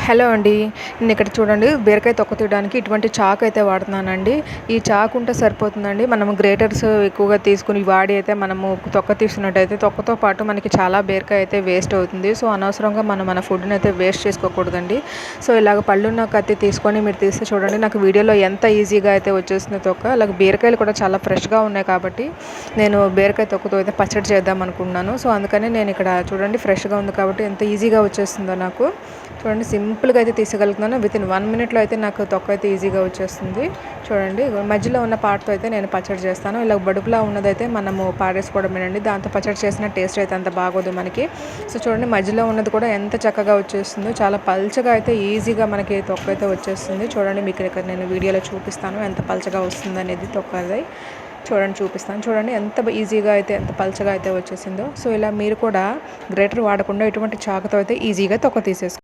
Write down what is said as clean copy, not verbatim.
Hello అండి. నేను ఇక్కడ చూడండి బీరకాయ తొక్క తీయడానికి ఇటువంటి చాకు అయితే వాడుతున్నానండి. ఈ చాకు ఉంటే సరిపోతుందండి. మనము గ్రేటర్స్ ఎక్కువగా తీసుకొని వాడి అయితే మనము తొక్క తీస్తున్నట్టయితే తొక్కతో పాటు మనకి చాలా బీరకాయ అయితే వేస్ట్ అవుతుంది. సో, అనవసరంగా మనం మన ఫుడ్‌ని అయితే వేస్ట్ చేసుకోకూడదండి. సో, ఇలాగ పళ్ళున్న కత్తి తీసుకొని మీరు తీస్తే చూడండి నాకు వీడియోలో ఎంత ఈజీగా అయితే వచ్చేసిందో తొక్క. అలాగే బీరకాయలు కూడా చాలా ఫ్రెష్‌గా ఉన్నాయి కాబట్టి నేను బీరకాయ తొక్కతో అయితే పచ్చడి చేద్దాం అనుకున్నాను. సో, అందుకని నేను ఇక్కడ చూడండి ఫ్రెష్‌గా ఉంది కాబట్టి ఎంత ఈజీగా వచ్చేస్తుందో నాకు. చూడండి సింపుల్‌గా అయితే తీసగలుగుతున్నాను. వితిన్ 1 మినిట్‌లో అయితే నాకు తొక్క అయితే ఈజీగా వచ్చేస్తుంది. చూడండి మధ్యలో ఉన్న పార్ట్‌తో అయితే నేను పచ్చడి చేస్తాను. ఇలా బడుపులా ఉన్నదైతే మనము పారేసుకోవడమేనండి. దాంతో పచ్చడి చేసిన టేస్ట్ అయితే అంత బాగోదు మనకి. సో, చూడండి మధ్యలో ఉన్నది కూడా ఎంత చక్కగా వచ్చేస్తుందో. చాలా పల్చగా అయితే ఈజీగా మనకి తొక్క అయితే వచ్చేస్తుంది. చూడండి మీకు ఇక్కడ నేను వీడియోలో చూపిస్తాను ఎంత పల్చగా వస్తుందనేది తొక్కది. చూడండి చూపిస్తాను. చూడండి ఎంత ఈజీగా అయితే ఎంత పల్చగా అయితే వచ్చేసిందో. సో, ఇలా మీరు కూడా గ్రేటర్ వాడకుండా ఇటువంటి చాకుతో అయితే ఈజీగా తొక్క తీసేసుకోండి.